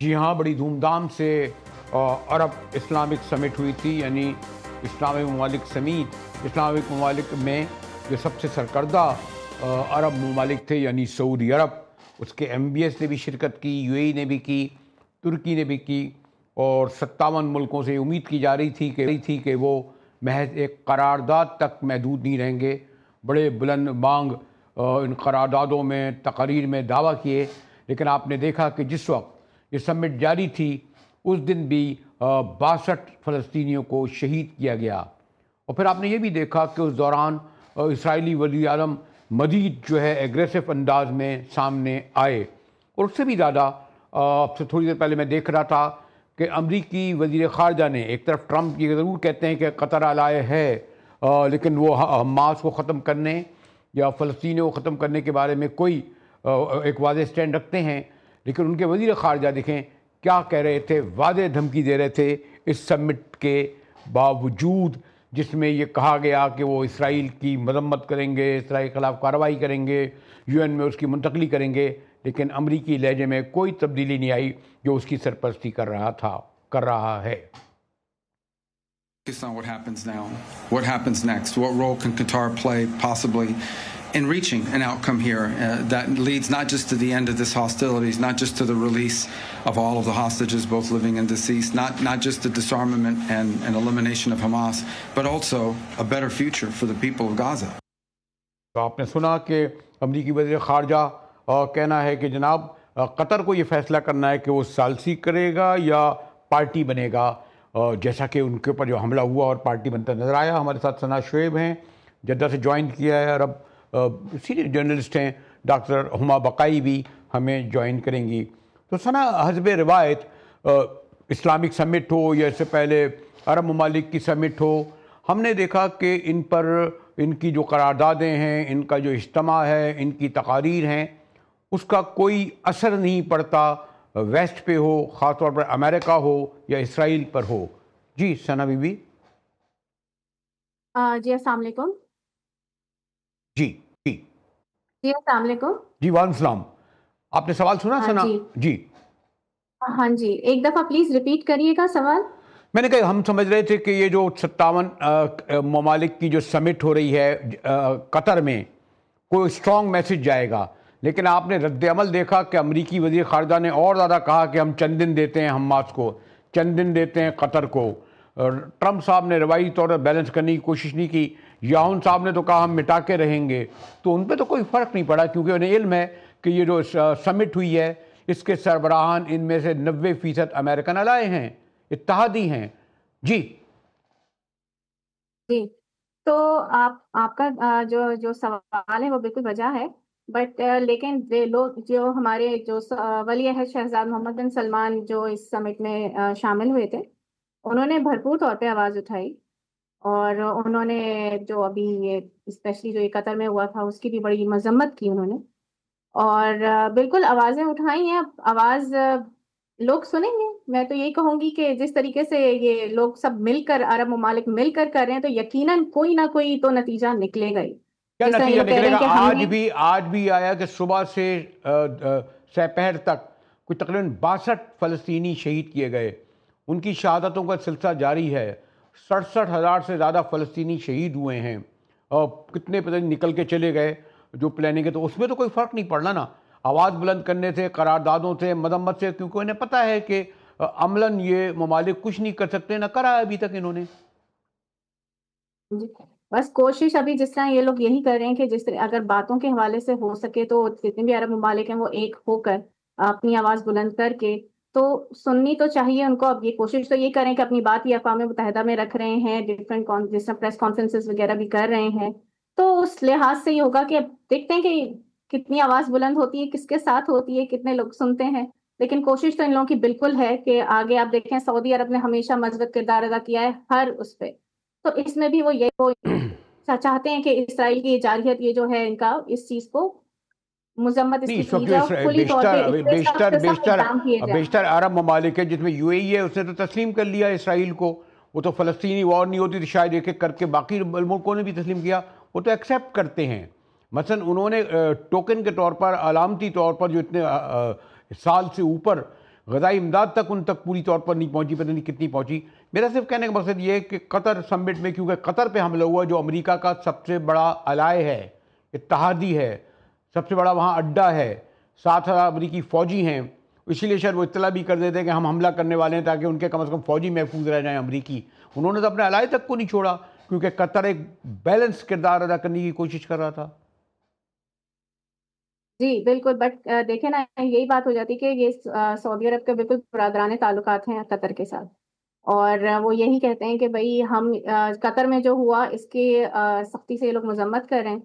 जी हाँ, बड़ी धूमधाम से अरब इस्लामिक समिट हुई थी, यानी इस्लामी ममालिक समेत इस्लामिक ममालिक में जो सबसे सरकर्दा अरब ममालिक थे यानी सऊदी अरब, उसके MBS ने भी शिरकत की, UAE ने भी की, तुर्की ने भी की और 57 मुल्कों से उम्मीद की जा रही थी कि वो महज एक करारदाद तक महदूद नहीं रहेंगे। बड़े बुलंद मांग इन करारदादों में तकारीर में दावा किए, लेकिन आपने देखा कि जिस वक्त ये समिट जारी थी उस दिन भी 62 फ़लस्तीनियों को शहीद किया गया। और फिर आपने ये भी देखा कि उस दौरान इसराइली वज़ीर आज़म मज़ीद जो है एग्रेसिव अंदाज में सामने आए। और उससे भी ज़्यादा अब से थोड़ी देर पहले मैं देख रहा था कि अमरीकी वज़ीर ख़ारजा ने एक तरफ ट्रंप ये ज़रूर कहते हैं कि कतर अलाए है, लेकिन वो हमास को ख़त्म करने या फ़लस्तीनियों को ख़त्म करने के बारे में कोई एक वाज़ेह स्टैंड रखते हैं, लेकिन उनके वज़ीर ख़ारजा देखें क्या कह रहे थे, वादे धमकी दे रहे थे इस समिट के बावजूद, जिसमें ये कहा गया कि वो इसराइल की मजम्मत करेंगे, इसराइल के ख़िलाफ़ कार्रवाई करेंगे, UN में उसकी मुंतकली करेंगे, लेकिन अमरीकी लहजे में कोई तब्दीली नहीं आई जो उसकी सरपरस्ती कर रहा है। Focus on what happens now. What happens next? What role can Qatar play possibly in reaching an outcome here that leads not just to the end of this hostilities, not just to the release of all of the hostages, both living and deceased, not just the disarmament and elimination of Hamas, but also a better future for the people of Gaza. तो आपने सुना कि अमरीकी वज़ीर ख़ारजा कहना है कि जनाब कतर को ये फ़ैसला करना है कि वो सालसी करेगा या पार्टी बनेगा, जैसा कि उनके ऊपर जो हमला हुआ और पार्टी बनता नज़र आया। हमारे साथ सना शुएब हैं, जद्दा से ज्वाइन किया है, अरब सीनियर जर्नलिस्ट हैं, डॉक्टर हुमा बकाई भी हमें ज्वाइन करेंगी। तो सना, हस्ब रिवायत इस्लामिक समिट हो या इससे पहले अरब ममालिक की समिट हो, हमने देखा कि इन पर इनकी जो करारदादें हैं, इनका जो इज्तिमा है, इनकी तकारीर हैं, उसका कोई असर नहीं पड़ता वेस्ट पे हो, ख़ास तौर पर अमेरिका हो या इसराइल पर हो। जी सना बीबी। जी अस्सलाम वालेकुम। जी जी जी अस्सलाम वालेकुम। जी वालेकुम सलाम। आपने सवाल सुना सना? जी हाँ जी, एक दफ़ा प्लीज़ रिपीट करिएगा सवाल। मैंने कहा हम समझ रहे थे कि ये जो 57 ममालिक की जो समिट हो रही है कतर में, कोई स्ट्रॉन्ग मैसेज जाएगा, लेकिन आपने रद्द-ए-अमल देखा कि अमरीकी वज़ीर ख़ारजा ने और ज़्यादा कहा कि हम चंद दिन देते हैं हमास को, चंद दिन देते हैं कतर को। ट्रंप साहब ने रवाई तौर पर बैलेंस करने की कोशिश नहीं की। याहून साहब ने तो कहा हम मिटा के रहेंगे, तो उन पर तो कोई फ़र्क नहीं पड़ा, क्योंकि उन्हें इल्म है कि ये जो समिट हुई है इसके सरबराहान इनमें से 90% अमेरिकन अलाए हैं, इत्तेहादी हैं। जी जी, तो आपका जो सवाल है वो बिल्कुल वजह है, बट लेकिन वे लोग जो हमारे जो वली अहद शहजाद मोहम्मद बिन सलमान जो इस समिट में शामिल हुए थे, उन्होंने भरपूर तौर पे आवाज़ उठाई और उन्होंने जो अभी ये स्पेशली जो ये कतर में हुआ था उसकी भी बड़ी मजम्मत की उन्होंने। और बिल्कुल आवाज़ें उठाई हैं, अब आवाज़ लोग सुनेंगे। मैं तो यही कहूँगी कि जिस तरीके से ये लोग सब मिलकर अरब ममालिक मिलकर कर रहे हैं, तो यकीनन कोई ना कोई तो नतीजा निकलेगा ही। क्या जिस तरह ये नतीजा लोग कह रहे निकलेगा? हैं कि आज भी आया कि सुबह से सपहर तक कुछ तकरीबन 62 फ़लस्तीनी शहीद किए गए। उनकी शहादतों का सिलसिला जारी है। 67,000 से ज़्यादा फ़लस्तीनी शहीद हुए हैं और कितने पता नहीं निकल के चले गए जो प्लानिंग है, तो उसमें तो कोई फ़र्क नहीं पड़ना ना, आवाज़ बुलंद करने से, करारदादों से, मजम्मत से, क्योंकि उन्हें पता है कि अमलन ये ममालिक कुछ नहीं कर सकते, ना करा है अभी तक इन्होंने। जी, बस कोशिश अभी जिस तरह ये लोग यही कर रहे हैं कि जिस तरह अगर बातों के हवाले से हो सके तो जितने भी अरब ममालिक हैं वो एक होकर अपनी आवाज़ बुलंद करके तो सुननी तो चाहिए उनको। अब ये कोशिश तो ये करें कि अपनी बात ये अक़वाम मुत्तहिदा में रख रहे हैं, डिफरेंट जिस तरह प्रेस कॉन्फ्रेंसेस वगैरह भी कर रहे हैं, तो उस लिहाज से ये होगा कि अब देखते हैं कि कितनी आवाज़ बुलंद होती है, किसके साथ होती है, कितने लोग सुनते हैं। लेकिन कोशिश तो इन लोगों की बिल्कुल है कि आगे आप देखें सऊदी अरब ने हमेशा मज़बूत किरदार अदा किया है हर उस पे। तो इसमें भी वो चाहते हैं कि इसराइल की जारहियत ये जो है इनका इस चीज़ को मजम्मत नहीं, इसकी इस की वक्त जाए जो और खुली तौर पे इस पे सख्त से सख्त इक़दाम किए जाएं। बेशतर अरब ममालिक है जिसमें UAE है, उसने तो तस्लीम कर लिया इसराइल को। वो तो फ़लस्तीनी वॉर नहीं होती तो शायद एक एक करके बाकी मुल्कों ने भी तस्लीम किया, वो तो एक्सेप्ट करते हैं। मसलन उन्होंने टोकन के तौर पर, अलामती तौर पर जो इतने साल से ऊपर ग़ज़ाई इमदाद तक उन तक पूरी तौर पर नहीं पहुंची, पता नहीं कितनी पहुंची। मेरा सिर्फ कहने का मकसद ये है कि कतर समिट में, क्योंकि कतर पे हमला हुआ जो अमेरिका का सबसे बड़ा अलाय है, इत्तहादी है, सबसे बड़ा वहाँ अड्डा है, 7,000 अमरीकी फ़ौजी हैं, इसीलिए शायद वो इत्तला भी कर देते हैं कि हम हमला करने वाले हैं ताकि उनके कम से कम फ़ौजी महफूज रह जाएँ अमरीकी। उन्होंने तो अपने अलाय तक को नहीं छोड़ा, क्योंकि कतर एक बैलेंस किरदार अदा करने की कोशिश कर रहा था। जी, बिल्कुल, बट देखें ना, यही बात हो जाती है कि ये सऊदी अरब के बिल्कुल बुरादराने ताल्लुकात हैं कतर के साथ। और वो यही कहते हैं कि भई हम कतर में जो हुआ इसकी सख्ती से ये लोग मज़म्मत कर रहे हैं।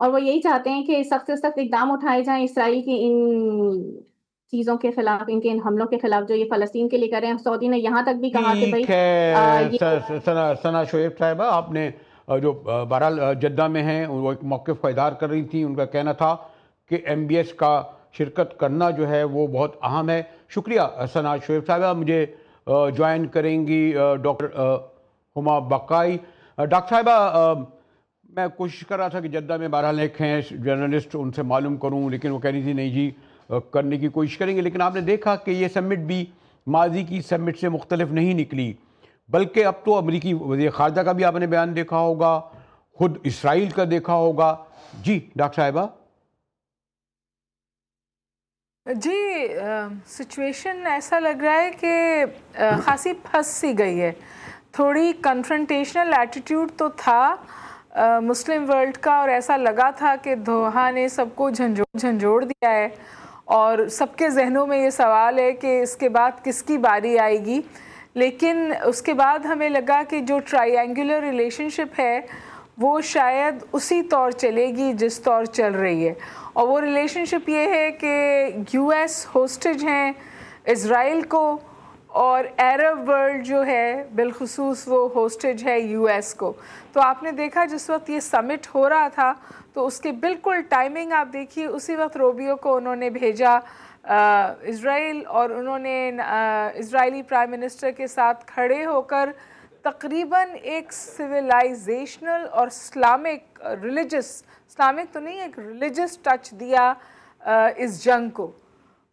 और वो यही चाहते हैं कि सख्त से सख्त इक़दाम उठाए जाएँ इसराइल की इन चीज़ों के खिलाफ, इनके इन हमलों के खिलाफ जो ये फ़लस्तीन के लिए कर रहे हैं। सऊदी ने यहाँ तक भी कहा कि भई ठीक है ये सना शोएब साहिबा, आपने जो बहरहाल जद्दा में हैं, वो एक मौक़िफ़ का इज़हार कर रही थी। उनका कहना था कि MBS का शिरकत करना जो है वो बहुत अहम है। शुक्रिया सना शोएब साहिबा। मुझे ज्वाइन करेंगी डॉक्टर हुमा बकाई। डॉक्टर साहिबा, मैं कोशिश कर रहा था कि जद्दा में बहरहाल एक हैं जर्नलिस्ट, उनसे मालूम करूं, लेकिन वो कह रही थी नहीं जी करने की कोशिश करेंगे। लेकिन आपने देखा कि ये समिट भी माजी की समिट से मुख्तलिफ नहीं निकली, बल्कि अब तो अमरीकी वज़ीर ख़ारजा का भी आपने बयान देखा होगा, खुद इसराइल का देखा होगा। जी डॉक्टर साहिबा। जी, सिचुएशन ऐसा लग रहा है कि खासी फंस सी गई है। थोड़ी कन्फ्रंटेशनल एटीट्यूड तो था मुस्लिम वर्ल्ड का, और ऐसा लगा था कि दोहा ने सबको झंझोड़ दिया है, और सबके जहनों में ये सवाल है कि इसके बाद किसकी बारी आएगी। लेकिन उसके बाद हमें लगा कि जो ट्रायंगुलर रिलेशनशिप है वो शायद उसी तौर चलेगी जिस तौर चल रही है। और वो रिलेशनशिप ये है कि US होस्टेज हैं इज़राइल को, और अरब वर्ल्ड जो है बिलखुसूस वो होस्टेज है US को। तो आपने देखा जिस वक्त ये समिट हो रहा था तो उसके बिल्कुल टाइमिंग आप देखिए, उसी वक्त रोबियो को उन्होंने भेजा इज़राइल, और उन्होंने इज़राइली प्राइम मिनिस्टर के साथ खड़े होकर तकरीबन एक सिविलाइजेशनल और इस्लामिक इस्लामिक तो नहीं, एक रिलीजियस टच दिया इस जंग को,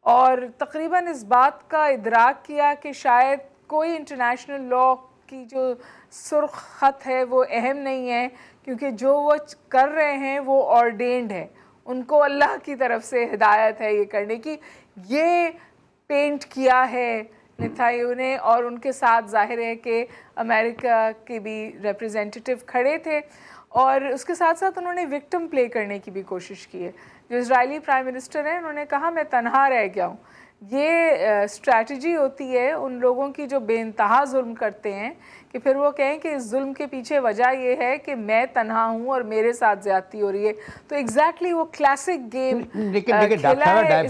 और तकरीबन इस बात का इदराक किया कि शायद कोई इंटरनेशनल लॉ की जो सुर्ख ख़त है वो अहम नहीं है, क्योंकि जो वो कर रहे हैं वो ऑर्डेन्ड है, उनको अल्लाह की तरफ से हिदायत है ये करने की। ये पेंट किया है नेतान्याहू ने, और उनके साथ जाहिर है कि अमेरिका के भी रिप्रेजेंटेटिव खड़े थे, और उसके साथ साथ उन्होंने विक्टिम प्ले करने की भी कोशिश की है। जो इजरायली प्राइम मिनिस्टर हैं उन्होंने कहा मैं तनहा रह गया हूँ। ये स्ट्रैटेजी होती है उन लोगों की जो बेइंतहा जुल्म करते हैं, कि फिर वो कहें कि इस जुल्म के पीछे वजह ये है कि मैं तनहा हूँ और मेरे साथ ज्यादती हो रही है। तो एग्जैक्टली वो क्लासिक गेम डॉक्टर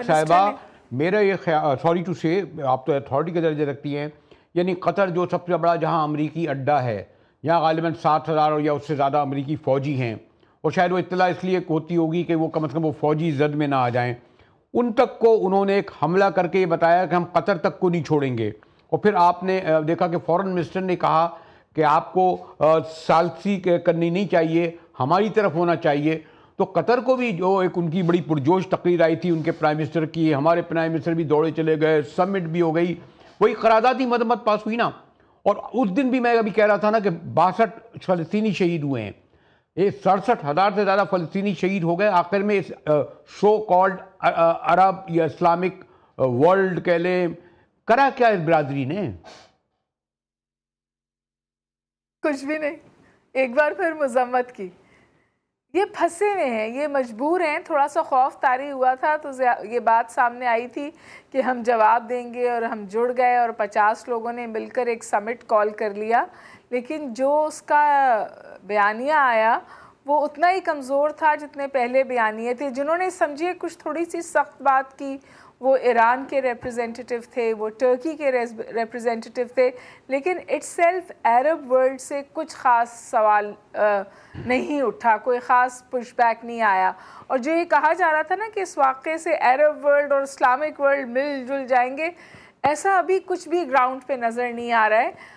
साहिबा, मेरा ये सॉरी टू से, आप तो अथॉरिटी के दर्जे रखती हैं, यानी कतर जो सबसे बड़ा जहाँ अमरीकी अड्डा है, यहाँ गालिबन 7,000 या उससे ज़्यादा अमरीकी फ़ौजी हैं, और शायद वो इत्तला इसलिए होती होगी कि वो कम से कम वो फ़ौजी जद में ना आ जाएं। उन तक को उन्होंने एक हमला करके ये बताया कि हम कतर तक को नहीं छोड़ेंगे। और फिर आपने देखा कि फॉरेन मिनिस्टर ने कहा कि आपको सालसी करनी नहीं चाहिए, हमारी तरफ होना चाहिए। तो कतर को भी जो एक उनकी बड़ी पुरजोश तकरीर आई थी उनके प्राइम मिनिस्टर की, हमारे प्राइम मिनिस्टर भी दौड़े चले गए, समिट भी हो गई, वही करारदादी मजम्मत पास हुई ना। और उस दिन भी मैं अभी कह रहा था ना कि 62 फ़लस्तीनी शहीद हुए हैं, ये 67,000 से ज़्यादा फ़लस्तीनी शहीद हो गए। आखिर में इस शो कॉल्ड अरब या इस्लामिक वर्ल्ड कह लें, करा क्या इस बिरादरी ने? कुछ भी नहीं, एक बार फिर मजम्मत की। ये फंसे हुए हैं, ये मजबूर हैं। थोड़ा सा खौफ तारी हुआ था तो ये बात सामने आई थी कि हम जवाब देंगे, और हम जुड़ गए और 50 लोगों ने मिलकर एक समिट कॉल कर लिया। लेकिन जो उसका बयानिया आया वो उतना ही कमज़ोर था जितने पहले बयानिए थे। जिन्होंने समझिए कुछ थोड़ी सी सख्त बात की वो ईरान के रिप्रेजेंटेटिव थे, वो टर्की के रिप्रेजेंटेटिव थे, लेकिन इट्सेल्फ अरब वर्ल्ड से कुछ ख़ास सवाल नहीं उठा, कोई ख़ास पुशबैक नहीं आया। और जो ये कहा जा रहा था ना कि इस वाक़े से अरब वर्ल्ड और इस्लामिक वर्ल्ड मिलजुल जाएंगे, ऐसा अभी कुछ भी ग्राउंड पे नज़र नहीं आ रहा है।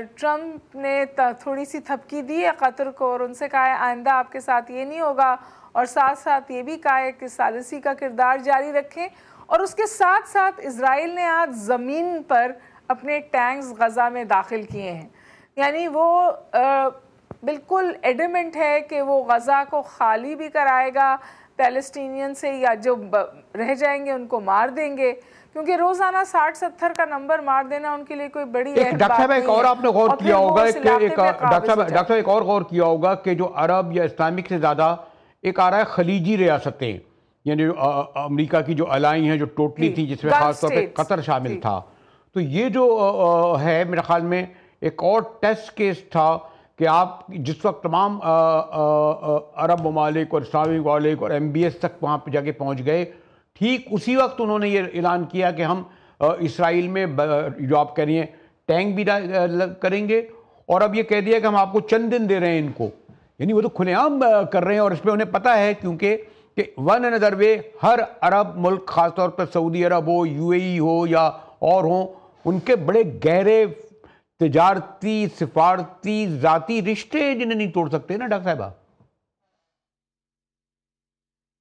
ट्रंप ने थोड़ी सी थपकी दी है कतर को और उनसे कहा है आइंदा आपके साथ ये नहीं होगा, और साथ साथ ये भी कहा है कि सालिसी का किरदार जारी रखें और उसके साथ साथ इजराइल ने आज ज़मीन पर अपने टैंक्स गज़ा में दाखिल किए हैं। यानी वो बिल्कुल एडमेंट है कि वो गज़ा को खाली भी कराएगा पैलेस्टीनियन से, या जो रह जाएंगे उनको मार देंगे, क्योंकि रोज़ाना 60-70 का नंबर मार देना उनके लिए कोई बड़ी डॉक्टर साहब एक और आपने गौर किया होगा कि डॉक्टर साहब एक और गौर किया होगा कि जो अरब या इस्लामिक से ज़्यादा एक आ रहा है खलीजी रियासतें, यानी अमेरिका की जो अलाई हैं जो टोटली थी, जिसमें खासतौर पर कतर शामिल था। तो ये जो है मेरे ख्याल में एक और टेस्ट केस था कि आप जिस वक्त तमाम अरब ममालिक और इस्लामिक ममालिक और MBS तक वहाँ पर जाके पहुँच गए, ठीक उसी वक्त उन्होंने ये ऐलान किया कि हम इसराइल में जो आप कह रही हैं टैंक भी करेंगे, और अब ये कह दिया कि हम आपको चंद दिन दे रहे हैं इनको। यानी वो तो खुलेआम कर रहे हैं, और इसमें उन्हें पता है क्योंकि कि वन एंड अदर वे हर अरब मुल्क, ख़ासतौर पर सऊदी अरब हो, UAE हो या और हो, उनके बड़े गहरे तिजारती, सिफारती, ज़ाती रिश्ते जिन्हें नहीं तोड़ सकते ना डॉक्टर साहबा।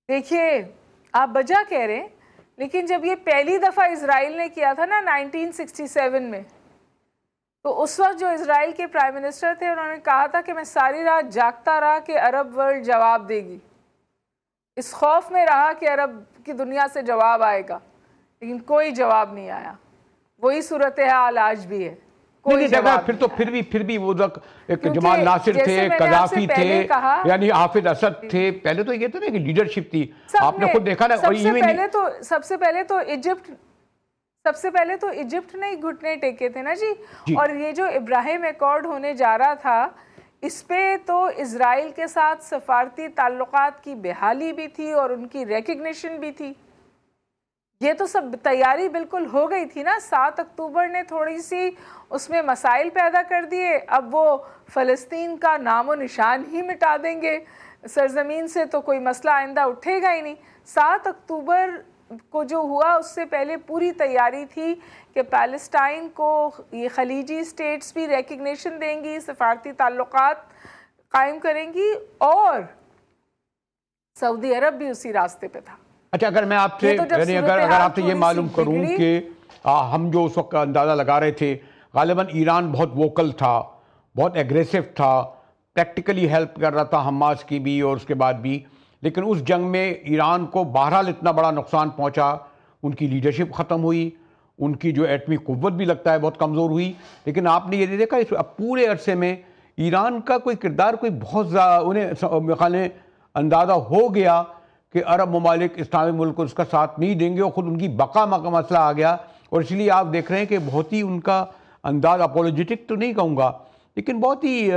देखिए आप बजा कह रहे हैं, लेकिन जब ये पहली दफ़ा इजराइल ने किया था ना 1967 में, तो उस वक्त जो इजराइल के प्राइम मिनिस्टर थे उन्होंने कहा था कि मैं सारी रात जागता रहा कि अरब वर्ल्ड जवाब देगी, इस खौफ में रहा कि अरब की दुनिया से जवाब आएगा, लेकिन कोई जवाब नहीं आया। वही सूरत हाल आज भी है, कोई जवाब फिर भी वो एक जमाल नासिर थे, कदाफी थे, यानी हाफिज असद थे। पहले तो ये था ना कि लीडरशिप थी, आपने खुद देखा ना। सबसे पहले तो इजिप्ट ने घुटने टेके थे ना जी। और ये जो इब्राहिम एकॉर्ड होने जा रहा था, इस पे तो इजराइल के साथ सफारती ताल्लुकात की बहाली भी थी और उनकी रिकग्निशन भी थी। ये तो सब तैयारी बिल्कुल हो गई थी ना। 7 अक्टूबर ने थोड़ी सी उसमें मसाइल पैदा कर दिए, अब वो फ़लस्तीन का नामो निशान ही मिटा देंगे सरजमीन से, तो कोई मसला आइंदा उठेगा ही नहीं। 7 अक्टूबर को जो हुआ उससे पहले पूरी तैयारी थी कि पैलेस्टाइन को ये खलीजी स्टेट्स भी रिकग्निशन देंगी, सफारती ताल्लुकात कायम करेंगी, और सऊदी अरब भी उसी रास्ते पे था। अच्छा, अगर मैं आपसे अगर आपसे ये मालूम करूं कि हम जो उस वक्त अंदाज़ा लगा रहे थे, गालिबन ईरान बहुत वोकल था, बहुत एग्रेसिव था, प्रैक्टिकली हेल्प कर रहा था हमास की भी और उसके बाद भी, लेकिन उस जंग में ईरान को बहरहाल इतना बड़ा नुकसान पहुंचा, उनकी लीडरशिप ख़त्म हुई, उनकी जो एटमी कुव्वत भी लगता है बहुत कमज़ोर हुई। लेकिन आपने ये देखा इस पूरे अरसे में ईरान का कोई किरदार कोई बहुत उन्हें अंदाज़ा हो गया कि अरब ममालिक इस्लामी मुल्क उसका साथ नहीं देंगे और ख़ुद उनकी बका का मसला आ गया। और इसलिए आप देख रहे हैं कि बहुत ही उनका अंदाज अपोलोजेटिक तो नहीं कहूँगा, लेकिन बहुत ही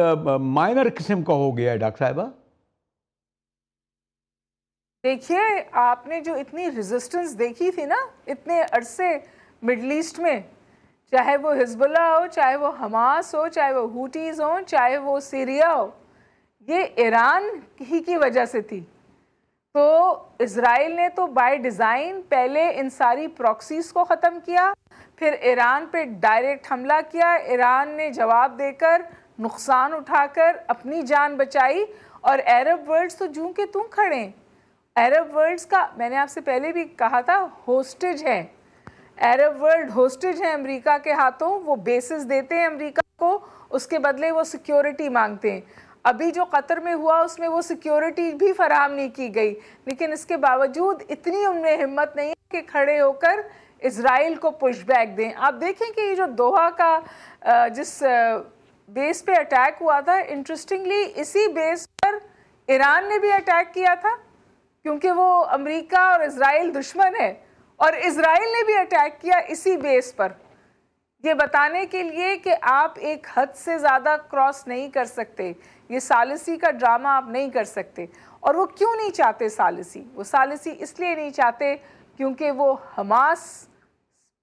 माइनर किस्म का हो गया है डॉक्टर साहिबा। देखिए, आपने जो इतनी रेजिस्टेंस देखी थी ना इतने अरसे मिडल ईस्ट में, चाहे वो हिजबुल्ला हो, चाहे वो हमास हो, चाहे वो हुटीज़ हो, चाहे वो सीरिया हो, ये ईरान ही की वजह से थी। तो इज़राइल ने तो बाय डिज़ाइन पहले इन सारी प्रॉक्सीज़ को ख़त्म किया, फिर ईरान पे डायरेक्ट हमला किया, ईरान ने जवाब देकर नुकसान उठाकर अपनी जान बचाई, और अरब वर्ल्ड्स तो जूं के तूं खड़े। अरब वर्ल्ड्स का मैंने आपसे पहले भी कहा था होस्टेज है, अरब वर्ल्ड होस्टेज है अमेरिका के हाथों। वो बेसिस देते हैं अमेरिका को, उसके बदले वो सिक्योरिटी मांगते हैं। अभी जो कतर में हुआ उसमें वो सिक्योरिटी भी फराहम नहीं की गई, लेकिन इसके बावजूद इतनी उनमें हिम्मत नहीं है कि खड़े होकर इज़राइल को पुशबैक दें। आप देखें कि ये जो दोहा का जिस बेस पे अटैक हुआ था, इंटरेस्टिंगली इसी बेस पर ईरान ने भी अटैक किया था, क्योंकि वो अमेरिका और इज़राइल दुश्मन है, और इज़राइल ने भी अटैक किया इसी बेस पर, ये बताने के लिए कि आप एक हद से ज़्यादा क्रॉस नहीं कर सकते, ये सालिसी का ड्रामा आप नहीं कर सकते। और वो क्यों नहीं चाहते सालिसी? वो सालिसी इसलिए नहीं चाहते क्योंकि वो हमास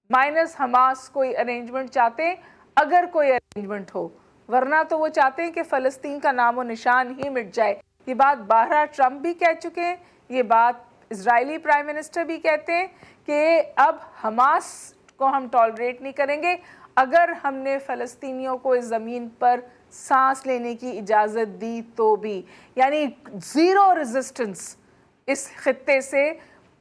माइनस हमास कोई अरेंजमेंट चाहते, अगर कोई अरेंजमेंट हो, वरना तो वो चाहते हैं कि फ़लस्तीन का नामो निशान ही मिट जाए। ये बात बारहा ट्रंप भी कह चुके हैं, ये बात इजरायली प्राइम मिनिस्टर भी कहते हैं कि अब हमास को हम टॉलरेट नहीं करेंगे अगर हमने फ़लस्तीनियों को इस ज़मीन पर सांस लेने की इजाज़त दी तो भी। यानी ज़ीरो रेजिस्टेंस इस खित्ते से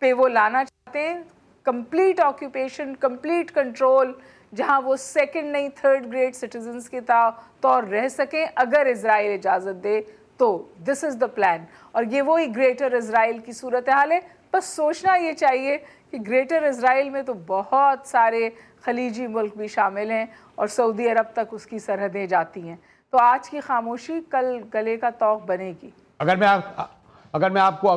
पे वो लाना चाहते हैं, कंप्लीट ऑक्यूपेशन, कंप्लीट कंट्रोल, जहां वो सेकंड नहीं थर्ड ग्रेड सिटीजन्स के तौर रह सकें अगर इजराइल इजाज़त दे तो। दिस इज़ द प्लान, और ये वही ग्रेटर इजराइल की सूरत हाल है। बस सोचना ये चाहिए कि ग्रेटर इजराइल में तो बहुत सारे खलीजी मुल्क भी शामिल हैं और सऊदी अरब तक उसकी सरहदें जाती हैं। तो आज की खामोशी कल गले का तौक बनेगी। अगर मैं आपको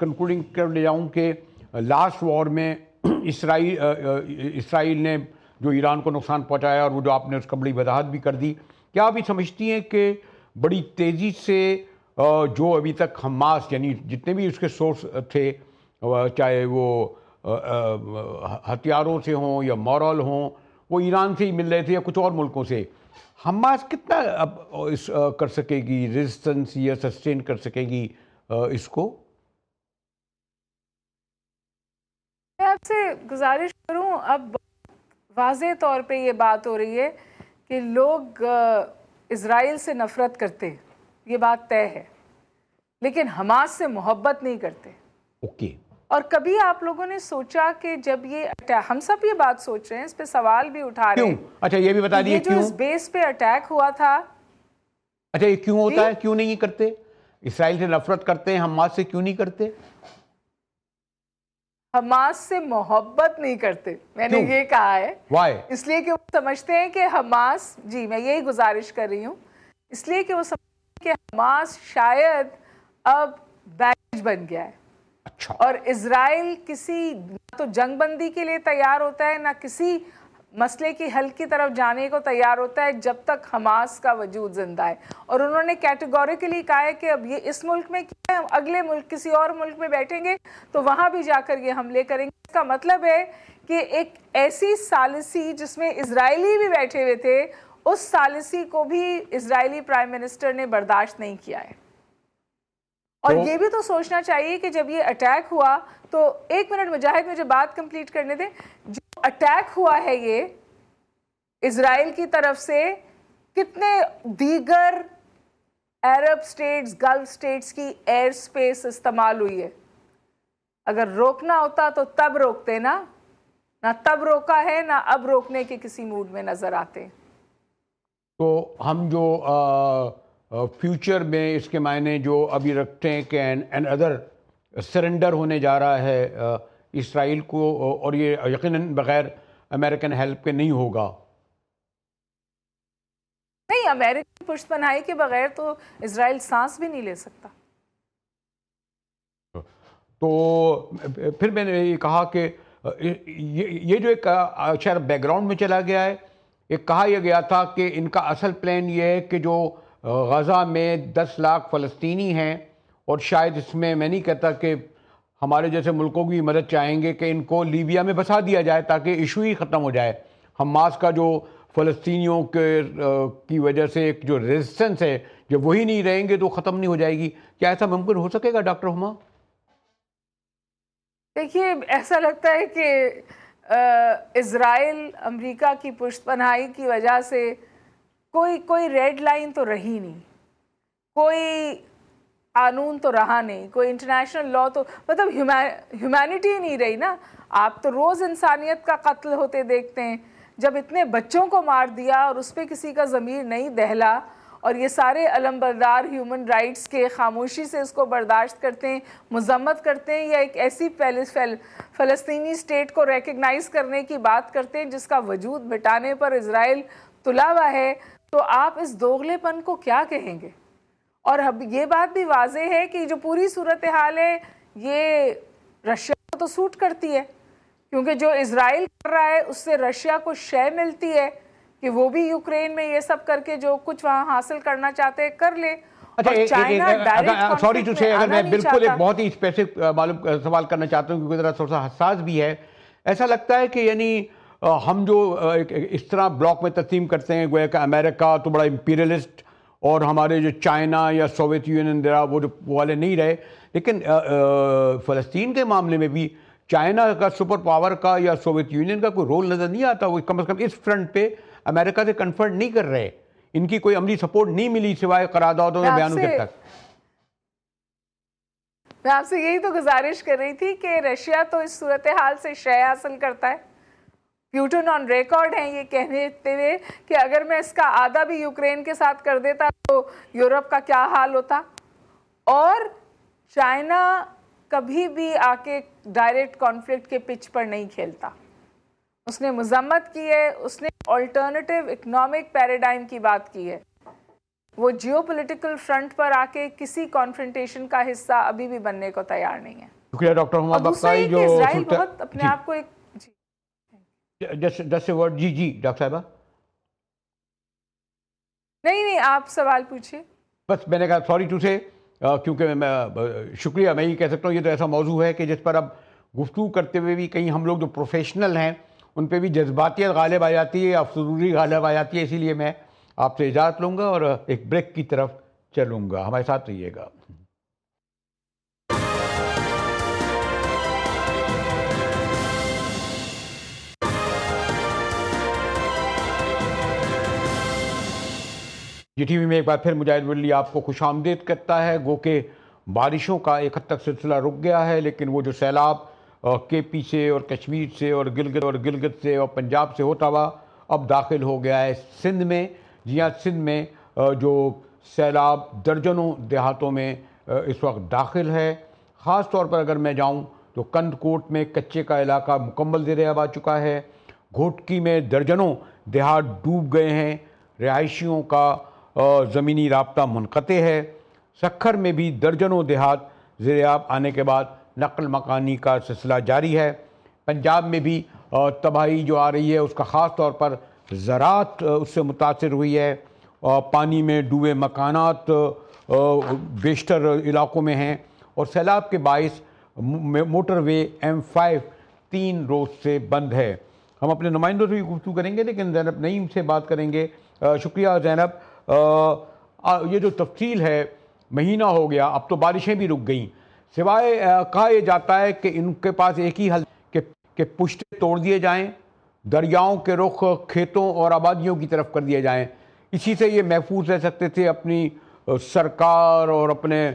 कंक्लूडिंग कर ले जाऊँ कि लास्ट वॉर में इसराइल ने जो ईरान को नुकसान पहुंचाया और वो जो आपने उसका बड़ी वजाहत भी कर दी, क्या आप ये समझती हैं कि बड़ी तेज़ी से जो अभी तक हमास यानी जितने भी उसके सोर्स थे, चाहे वो हथियारों से हों या मॉरल हों, वो ईरान से ही मिल रहे थे या कुछ और मुल्कों से, हमास कितना अब कर सकेगी रेजिस्टेंस या सस्टेन कर सकेगी इसको? मैं आपसे गुजारिश करूं, अब वाज़े तौर पे ये बात हो रही है कि लोग इज़राइल से नफ़रत करते हैं, ये बात तय है, लेकिन हमास से मोहब्बत नहीं करते। ओके। और कभी आप लोगों ने सोचा कि जब ये हम सब ये बात सोच रहे हैं, इस पे सवाल भी उठा रहे हैं, अच्छा ये भी बता दिए जो इस बेस पे अटैक हुआ था, अच्छा ये क्यों होता है, क्यों नहीं करते? इसराइल से नफरत करते हैं, हमास से क्यों नहीं करते? हमास से मोहब्बत नहीं करते, मैंने ये कहा है। Why? इसलिए कि वो समझते हैं कि हमास, जी मैं यही गुजारिश कर रही हूँ, इसलिए कि वो समझते हैं कि हमास शायद अब बैज बन गया है। अच्छा। और इजराइल किसी ना तो जंगबंदी के लिए तैयार होता है, ना किसी मसले की हल की तरफ जाने को तैयार होता है जब तक हमास का वजूद जिंदा है। और उन्होंने कैटेगोरिकली कहा है कि अब ये इस मुल्क में किया है, अगले मुल्क किसी और मुल्क में बैठेंगे तो वहां भी जाकर ये हमले करेंगे। इसका मतलब है कि एक ऐसी सालिसी जिसमें इजरायली भी बैठे हुए थे, उस सालिसी को भी इजरायली प्राइम मिनिस्टर ने बर्दाश्त नहीं किया है। और ये भी तो सोचना चाहिए कि जब ये अटैक हुआ तो, एक मिनट मुजाहिद मुझे बात कंप्लीट करने दें, जो अटैक हुआ है ये इजराइल की तरफ से, कितने दीगर अरब स्टेट्स, गल्फ स्टेट्स की एयर स्पेस इस्तेमाल हुई है। अगर रोकना होता तो तब रोकते ना तब रोका है, ना अब रोकने के किसी मूड में नजर आते। तो हम जो फ्यूचर में इसके मायने जो अभी रखते हैं कि एन अदर सरेंडर होने जा रहा है इसराइल को, और ये यकीनन बगैर अमेरिकन हेल्प के नहीं होगा। नहीं, अमेरिकन पुष्टपनाही के बगैर तो इसराइल सांस भी नहीं ले सकता। तो फिर मैंने ये कहा कि ये जो एक शायद बैकग्राउंड में चला गया है, एक कहा यह गया था कि इनका असल प्लान ये है कि जो गज़ा में 10 लाख फ़लस्तीनी हैं, और शायद इसमें मैं नहीं कहता कि हमारे जैसे मुल्कों की मदद चाहेंगे कि इनको लीबिया में बसा दिया जाए ताकि इशू ही ख़त्म हो जाए। हमास का जो फ़लस्तीनियों के की वजह से एक जो रेजिस्टेंस है, जब वही नहीं रहेंगे तो ख़त्म नहीं हो जाएगी। क्या ऐसा मुमकिन हो सकेगा डॉक्टर हुमा? देखिए, ऐसा लगता है कि इजराइल अमेरिका की पुष्टपनाही की वजह से कोई रेड लाइन तो रही नहीं, कोई कानून तो रहा नहीं, कोई इंटरनेशनल लॉ तो, मतलब ह्यूमैनिटी ही नहीं रही ना। आप तो रोज़ इंसानियत का कत्ल होते देखते हैं। जब इतने बच्चों को मार दिया और उस पर किसी का ज़मीर नहीं दहला, और ये सारे अलमबरदार ह्यूमन राइट्स के खामोशी से इसको बर्दाश्त करते हैं, मजम्मत करते हैं, या एक ऐसी फ़लस्तीनी स्टेट को रिकग्नाइज़ करने की बात करते हैं जिसका वजूद मिटाने पर इजराइल तुला हुआ है, तो आप इस दोगलेपन को क्या कहेंगे? और अब ये बात भी वाजे है कि जो पूरी सूरत हाल है ये रशिया को तो सूट करती है, क्योंकि जो इजराइल कर रहा है उससे रशिया को शय मिलती है कि वो भी यूक्रेन में ये सब करके जो कुछ वहाँ हासिल करना चाहते हैं कर ले। अच्छा, सॉरी टू से, अगर मैं बिल्कुल एक बहुत ही स्पेसिफिक मालूम सवाल करना चाहता हूँ क्योंकि ज़रा थोड़ा सा हसास भी है। ऐसा लगता है कि यानी हम जो इस तरह ब्लॉक में तस्लीम करते हैं, गोया कि अमेरिका तो बड़ा इंपीरियलिस्ट और हमारे जो चाइना या सोवियत यूनियन जरा वो जो वाले नहीं रहे, लेकिन फ़लस्तीन के मामले में भी चाइना का सुपर पावर का या सोवियत यूनियन का कोई रोल नज़र नहीं आता। वो कम से कम इस फ्रंट पे अमेरिका से कन्फर्ट नहीं कर रहे, इनकी कोई अमली सपोर्ट नहीं मिली सिवाय करारदादों में बयानों के तक। मैं आपसे यही तो गुजारिश कर रही थी कि रशिया तो इस सूरत हाल से शय हासिल करता है। प्यूटन ऑन रिकॉर्ड है ये कहते हुए कि अगर मैं इसका आधा भी यूक्रेन के साथ कर देता तो यूरोप का क्या हाल होता। और चाइना कभी भी आके डायरेक्ट कॉन्फ्लिक्ट के पिच पर नहीं खेलता। उसने मजम्मत की है, उसने ऑल्टरनेटिव इकोनॉमिक पैराडाइम की बात की है। वो जियोपॉलिटिकल फ्रंट पर आके किसी कॉन्फ्रंटेशन का हिस्सा अभी भी बनने को तैयार नहीं है। शुक्रिया डॉक्टर हुमा और दूसरा बख्ताई ये जो कि इजराइल बहुत अपने आप को एक जस्ट वर्ड। जी जी डॉक्टर साहबा। नहीं आप सवाल पूछिए। बस मैंने कहा सॉरी टू से, क्योंकि मैं शुक्रिया, मैं ये कह सकता हूँ ये तो ऐसा मौजू है कि जिस पर अब गुफ्तगू करते हुए भी कहीं हम लोग जो प्रोफेशनल हैं उन पे भी जज्बातियत गालिब आ जाती है, अफसरूरी गालिब आ जाती है। इसीलिए मैं आपसे इजाज़त लूँगा और एक ब्रेक की तरफ चलूँगा। हमारे साथ रहिएगा। GTV में एक बार फिर मुजाहिद वली आपको खुशामदीद करता है। गो के बारिशों का एक हद तक सिलसिला रुक गया है, लेकिन वो जो सैलाब KP से और कश्मीर से और गिलगित से और पंजाब से होता हुआ अब दाखिल हो गया है सिंध में। जी हाँ, सिंध में जो सैलाब दर्जनों देहातों में इस वक्त दाखिल है। ख़ास तौर पर अगर मैं जाऊँ तो कंदकोट में कच्चे का इलाका मुकम्मल ज़ेर-ए-आब आ चुका है। घोटकी में दर्जनों देहात डूब गए हैं, रिहायशियों का ज़मीनी राब्ता मुनक़ते है। सक्खर में भी दर्जनों देहात ज़ेर-ए-आब आने के बाद नक़ल मकानी का सिलसिला जारी है। पंजाब में भी तबाही जो आ रही है उसका ख़ास तौर पर ज़राअत उससे मुतासिर हुई है। पानी में डूबे मकानात बेशतर इलाक़ों में हैं और सैलाब के बाइस मोटरवे M5 3 रोज़ से बंद है। हम अपने नुमाइंदों से भी गुफ्तगू करेंगे, लेकिन ज़ैनब नईम से बात करेंगे। शुक्रिया ज़ैनब। ये जो तफसील है, महीना हो गया, अब तो बारिशें भी रुक गईं। सिवाय कहा यह जाता है कि इनके पास एक ही हल कि पुश्ते तोड़ दिए जाएं, दरियाओं के रुख खेतों और आबादियों की तरफ कर दिए जाएं। इसी से ये महफूज रह सकते थे अपनी सरकार और अपने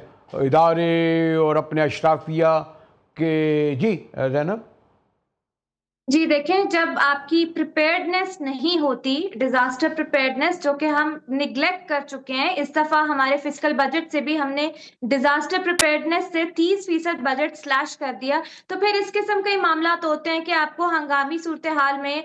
इदारे और अपने अशराफिया के। जी ज़ैनब। जी देखें, जब आपकी प्रिपेयर्डनेस नहीं होती, डिजास्टर प्रिपेयर्डनेस, जो कि हम निग्लेक्ट कर चुके हैं, इस दफा हमारे फिस्कल बजट से भी हमने डिजास्टर प्रिपेयर्डनेस से 30% बजट स्लैश कर दिया। तो फिर इस किस्म के मामला तो होते हैं कि आपको हंगामी सूरत हाल में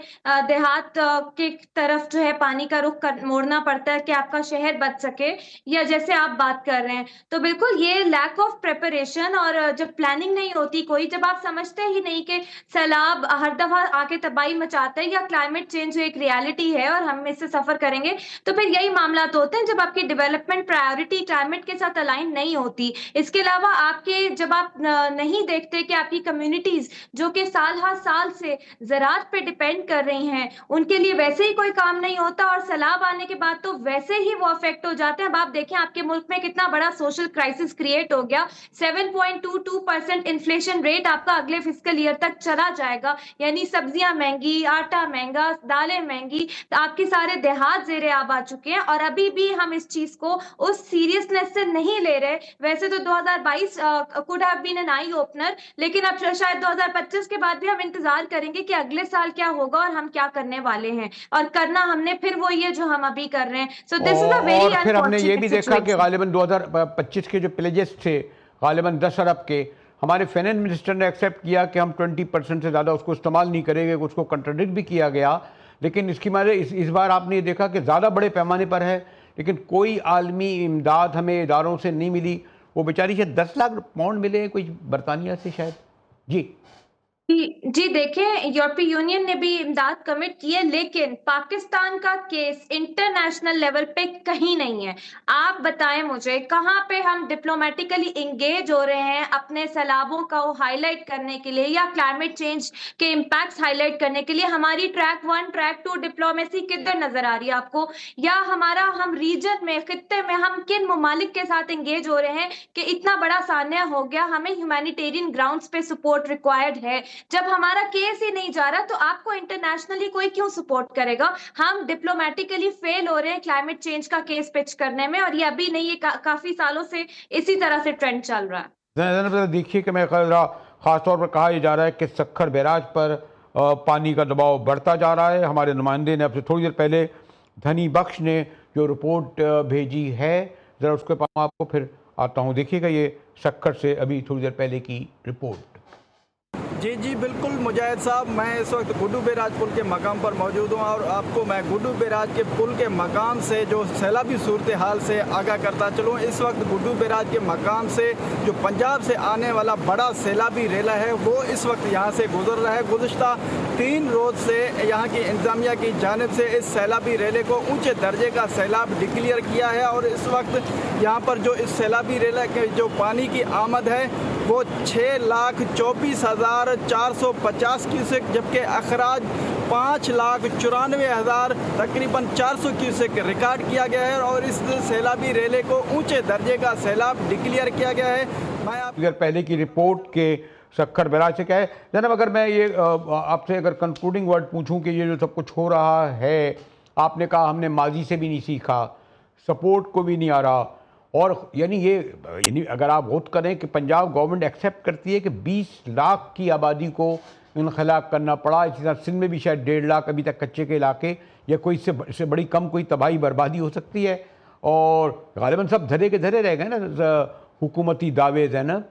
देहात के तरफ जो है पानी का रुख मोड़ना पड़ता है कि आपका शहर बच सके, या जैसे आप बात कर रहे हैं। तो बिल्कुल ये लैक ऑफ प्रिपरेशन, और जब प्लानिंग नहीं होती कोई, जब आप समझते ही नहीं कि सैलाब हर दफा आके तबाही मचाता है या क्लाइमेट चेंज एक रियलिटी है और हम इससे सफर करेंगे, तो फिर यही मामला तो होते हैं जब आपकी डेवलपमेंट प्रायोरिटी क्लाइमेट के साथ अलाइन नहीं होती। इसके अलावा आपके जब आप नहीं देखते कि आपकी कम्युनिटीज जो कि साल हर साल से ज़राअत पे डिपेंड कर रही हैं, उनके लिए वैसे ही कोई काम नहीं होता, और सैलाब आने के बाद तो वैसे ही वो अफेक्ट हो जाते हैं। अब आप देखें आपके मुल्क में कितना बड़ा सोशल क्राइसिस क्रिएट हो गया। 7.22% इन्फ्लेशन रेट आपका अगले फिस्कल ईयर तक चला जाएगा, यानी सब्जियां महंगी, आटा महंगा, दालें महंगी, तो आपके सारे देहात ज़ेर-ए-आब आ चुके हैं। और अभी भी हम इस चीज को उस सीरियसनेस से नहीं ले रहे। वैसे तो 2022 could have been an eye opener, लेकिन अब शायद 2025 के बाद भी हम इंतजार करेंगे कि अगले साल क्या होगा और हम क्या करने वाले हैं, और करना हमने फिर वो ये जो हम अभी कर रहे हैं। So this is a very और फिर हमने ये भी देखा कि गालिबन 2025 के जो प्लेजेस थे गालिबन 10 अरब के, हमारे फाइनेंस मिनिस्टर ने एक्सेप्ट किया कि हम 20% से ज़्यादा उसको इस्तेमाल नहीं करेंगे। उसको कंट्राडिक्ट भी किया गया, लेकिन इसकी माने इस बार आपने ये देखा कि ज़्यादा बड़े पैमाने पर है, लेकिन कोई आलमी इमदाद हमें इदारों से नहीं मिली। वो बेचारी से 10 लाख पाउंड मिले हैं कोई बरतानिया से शायद। जी जी देखें, यूरोपीय यूनियन ने भी इमदाद कमिट की है, लेकिन पाकिस्तान का केस इंटरनेशनल लेवल पे कहीं नहीं है। आप बताएं मुझे कहां पे हम डिप्लोमेटिकली इंगेज हो रहे हैं अपने सैलाबों का हाईलाइट करने के लिए या क्लाइमेट चेंज के इम्पैक्ट्स हाईलाइट करने के लिए। हमारी ट्रैक 1 ट्रैक 2 डिप्लोमेसी किधर नजर आ रही है आपको, या हमारा हम रीजन में खित्ते में हम किन ममालिक के साथ इंगेज हो रहे हैं कि इतना बड़ा सान्या हो गया, हमें ह्यूमैनिटेरियन ग्राउंड्स पे सपोर्ट रिक्वायर्ड है। जब हमारा केस ही नहीं जा रहा तो आपको इंटरनेशनली कोई क्यों सपोर्ट करेगा। हम डिप्लोमेटिकली फेल हो रहे हैं क्लाइमेट चेंज का केस पिच करने में, और ये अभी नहीं, ये काफी सालों से इसी तरह से ट्रेंड चल रहा है। ज़रा देखिए कि मैं ख़ासतौर पर कहा जा रहा है कि सक्खर बैराज पर पानी का दबाव बढ़ता जा रहा है। हमारे नुमाइंदे ने अब से थोड़ी देर पहले धनी बख्श ने जो रिपोर्ट भेजी है, ज़रा उसके पास आपको फिर आता हूँ। देखिएगा ये सक्खर से अभी थोड़ी देर पहले की रिपोर्ट। जी बिल्कुल मुजाहिद साहब, मैं इस वक्त गुड्डू बैराज पुल के मकाम पर मौजूद हूँ और आपको मैं गुड्डू बैराज के पुल के मकाम से जो सैलाबी सूरत हाल से आगाह करता चलूँ। इस वक्त गुड्डू बैराज के मकाम से जो पंजाब से आने वाला बड़ा सैलाबी रेला है वो इस वक्त यहाँ से गुजर रहा है। गुज़िश्ता 3 रोज़ से यहाँ की इंतजामिया की जानिब से इस सैलाबी रेले को ऊँचे दर्जे का सैलाब डिक्लेयर किया है और इस वक्त यहाँ पर जो इस सैलाबी रेले के जो पानी की आमद है वो 6,24,450 क्यूसेक, जबकि अखराज 5,94,000 तकरीबन 400 क्यूसेक रिकॉर्ड किया गया है और इस सैलाबी रेले को ऊंचे दर्जे का सैलाब डिक्लेयर किया गया है। मैं आप पहले की रिपोर्ट के सक्खर बैराज से क्या है जनाब, अगर मैं ये आपसे अगर कंक्लूडिंग वर्ड पूछूं कि ये जो सब कुछ हो रहा है, आपने कहा हमने माजी से भी नहीं सीखा, सपोर्ट को भी नहीं आ रहा, और यानी अगर आप गौर करें कि पंजाब गवर्नमेंट एक्सेप्ट करती है कि 20 लाख की आबादी को इनखला करना पड़ा, इसी तरह सिंध में भी शायद 1.5 लाख अभी तक कच्चे के इलाके, या कोई इससे बड़ी कम कोई तबाही बर्बादी हो सकती है, और गालिबन सब धरे के धरे रह गए ना हुकूमती दावे है ना।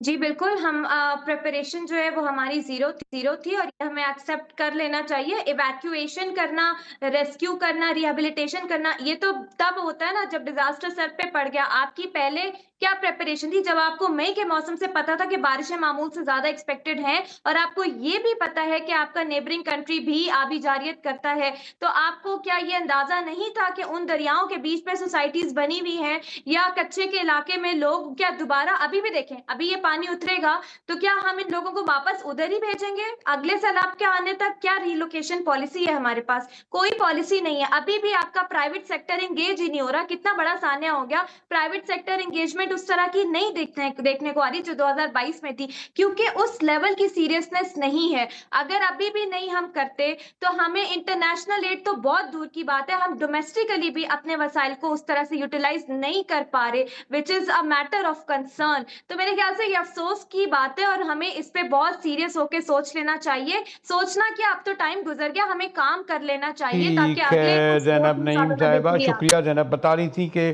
जी बिल्कुल, हम प्रिपरेशन जो है वो हमारी ज़ीरो थी और ये हमें एक्सेप्ट कर लेना चाहिए। इवैक्यूएशन करना, रेस्क्यू करना, रिहैबिलिटेशन करना, ये तो तब होता है ना जब डिज़ास्टर सर पे पड़ गया। आपकी पहले क्या प्रिपरेशन थी जब आपको मई के मौसम से पता था कि बारिशें मामूल से ज़्यादा एक्सपेक्टेड हैं और आपको ये भी पता है कि आपका नेबरिंग कंट्री भी आबी जारियत करता है, तो आपको क्या ये अंदाज़ा नहीं था कि उन दरियाओं के बीच पे सोसाइटीज़ बनी हुई हैं या कच्चे के इलाके में लोग क्या दोबारा अभी भी देखें, अभी ये पानी उतरेगा तो क्या हम इन लोगों को वापस उधर ही भेजेंगे? अगले सैलाब के आने तक क्या रिलोकेशन पॉलिसी है हमारे पास? कोई पॉलिसी नहीं है। अभी भी आपका प्राइवेट सेक्टर एंगेज ही नहीं हो रहा। कितना बड़ा सान्या हो गया, प्राइवेट सेक्टर एंगेजमेंट उस तरह की नहीं देखने को आ रही जो 2022 में थी, क्योंकि उस लेवल की सीरियसनेस नहीं है। अगर अभी भी नहीं हम करते तो हमें इंटरनेशनल एड तो बहुत दूर की बात है, हम डोमेस्टिकली भी अपने वसाइल को उस तरह से यूटिलाइज नहीं कर पा रहे, which is a matter of concern. तो मेरे ख्याल से ये अफसोस की बात है और हमें इस पे बहुत सीरियस होकर सोच लेना चाहिए। सोचना क्या, अब तो टाइम गुजर गया, हमें काम कर लेना चाहिए ताकि ठीक अगले है जैनब नईम साहिबा, कुछ शुक्रिया। जैनब बता रही थी कि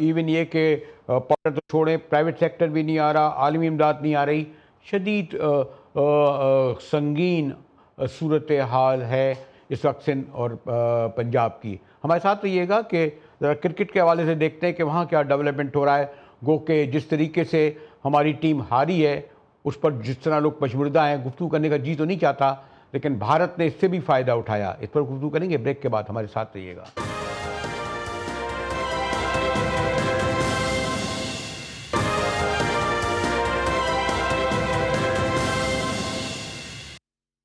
इवन ये कि पावर तो छोड़ें, प्राइवेट सेक्टर भी नहीं आ रहा, आलमी इमदाद नहीं आ रही, शदीद संगीन सूरत हाल है इस वक्त सिंध और पंजाब की। हमारे साथ रहिएगा कि ज़रा क्रिकेट के हवाले से देखते हैं कि वहाँ क्या डेवलपमेंट हो रहा है। गो के जिस तरीके से हमारी टीम हारी है उस पर जिस तरह लोग पशमुर्दा हैं, गुफ्तगू करने का जी तो नहीं चाहता, लेकिन भारत ने इससे भी फ़ायदा उठाया। इस पर गुफ्तगू करेंगे ब्रेक के बाद, हमारे साथ रहिएगा।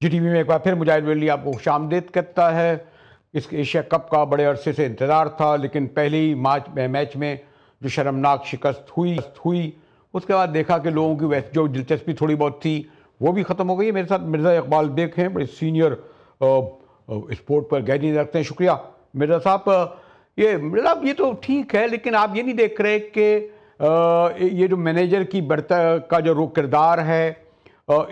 GTV में एक बार फिर मुजाहिद वली आपको खुशामदीद करता है। इस एशिया कप का बड़े अरसे से इंतज़ार था, लेकिन पहले ही मैच में जो शर्मनाक शिकस्त हुई उसके बाद देखा कि लोगों की वैसे जो दिलचस्पी थोड़ी बहुत थी वो भी ख़त्म हो गई है। मेरे साथ मिर्ज़ा इकबाल बेग हैं, बड़े सीनियर स्पोर्ट पर गहरी रखते हैं। शुक्रिया मिर्ज़ा साहब। ये तो ठीक है, लेकिन आप ये नहीं देख रहे कि ये जो मैनेजर की का जो किरदार है,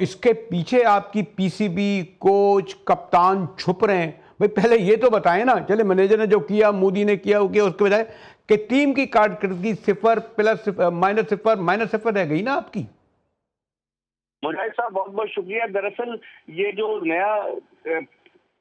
इसके पीछे आपकी PCB कोच कप्तान छुप रहे हैं। भाई पहले ये तो बताएं ना। चले मैनेजर ने जो किया, मोदी ने किया, वो किया, उसके बजाय कि टीम की कारकर्दगी 0 + 0 -0 रह गई ना आपकी। मुजाहिद साहब बहुत बहुत शुक्रिया। दरअसल ये जो नया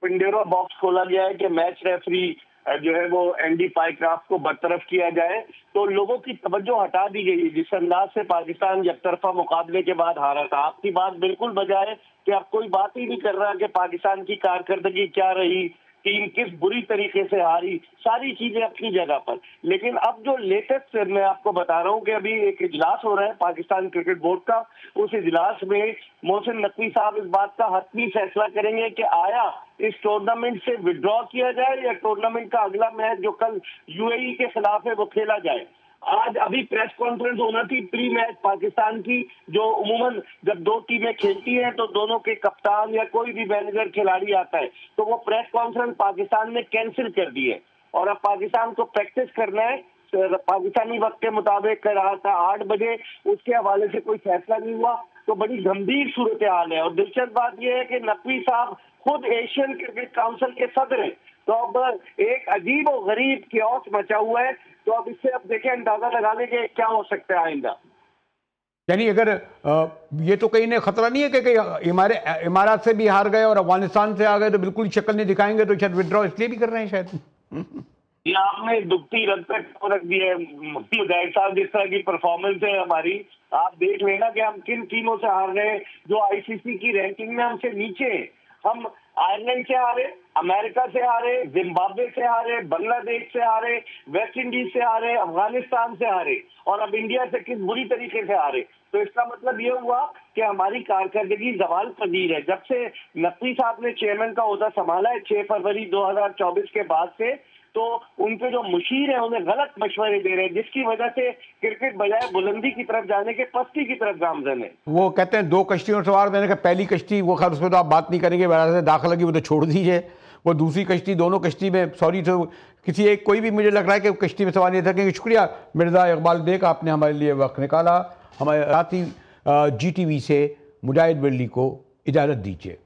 पिंडेरा बॉक्स खोला गया है कि मैच रेफरी जो है वो एंडी पाइक्राफ्ट को बरतरफ किया जाए, तो लोगों की तवज्जो हटा दी गई। जिस अंदाज से पाकिस्तान एकतरफा मुकाबले के बाद हारा था, आपकी बात बिल्कुल बजा है कि अब कोई बात ही नहीं कर रहा कि पाकिस्तान की कारकर्दगी क्या रही, टीम किस बुरी तरीके से हारी, सारी चीजें अपनी जगह पर। लेकिन अब जो लेटेस्ट मैं आपको बता रहा हूँ कि अभी एक इजलास हो रहा है पाकिस्तान क्रिकेट बोर्ड का। उस इजलास में मोहसिन नकवी साहब इस बात का हतमी फैसला करेंगे कि आया इस टूर्नामेंट से विड्रॉ किया जाए या टूर्नामेंट का अगला मैच जो कल UAE के खिलाफ है वो खेला जाए। आज अभी प्रेस कॉन्फ्रेंस होना थी प्री मैच पाकिस्तान की, जो उमूमन जब दो टीमें खेलती हैं तो दोनों के कप्तान या कोई भी मैनेजर खिलाड़ी आता है, तो वो प्रेस कॉन्फ्रेंस पाकिस्तान ने कैंसिल कर दी है और अब पाकिस्तान को प्रैक्टिस करना है पाकिस्तानी वक्त के मुताबिक रात 8 बजे, उसके हवाले से कोई फैसला नहीं हुआ। तो बड़ी गंभीर सूरत हाल है। और दिलचस्प बात यह है कि नकवी साहब खुद एशियन क्रिकेट काउंसिल के सदर हैं। तो अब एक अजीब और गरीब क्योस मचा हुआ है। तो अब इससे अब देखें, अंदाजा लगा लें कि क्या हो सकता है आइंदा। यानी अगर ये तो कहीं ने खतरा नहीं है कि इमारात से भी हार गए और अफगानिस्तान से आ गए तो बिल्कुल शक्ल नहीं दिखाएंगे, तो शायद विड्रॉ इसलिए भी कर रहे हैं शायद। ये आपने दुखती रग पे रख दिया है मुजाहिद साहब। जिस तरह की परफॉर्मेंस है हमारी, आप देख लेना कि हम किन टीमों से हार रहे हैं जो आईसीसी की रैंकिंग में हमसे नीचे हैं। हम आयरलैंड से हारे, अमेरिका से हारे, जिम्बाब्वे से हारे, बांग्लादेश से हारे, वेस्ट इंडीज से हारे, अफगानिस्तान से हारे, और अब इंडिया से किस बुरी तरीके से हारे। तो इसका मतलब ये हुआ कि हमारी कारकर्दगी जवाल पजीर है। जब से नकवी साहब ने चेयरमैन का ओहदा संभाला है 6 फरवरी 2024 के बाद से, तो उनके जो मुशीर हैं उन्हें गलत मशवरे दे रहे हैं, जिसकी वजह से क्रिकेट बजाय बुलंदी की तरफ जाने के पस्ती की तरफ गामजन है। वो कहते हैं 2 कश्तियों सवार देने का, पहली कश्ती वो खैर उस पर तो आप बात नहीं करेंगे, वजह से दाखिल लगी वो तो छोड़ दीजिए। वो दूसरी कश्ती, दोनों कश्ती में सॉरी तो किसी एक कोई भी मुझे लग रहा है कि कश्ती में सवार नहीं था। क्योंकि शुक्रिया मिर्ज़ा इकबाल बेग, आपने हमारे लिए वक्त निकाला। हमारे साथी GTV से मुजाहिद बिरली को इजाज़त दीजिए।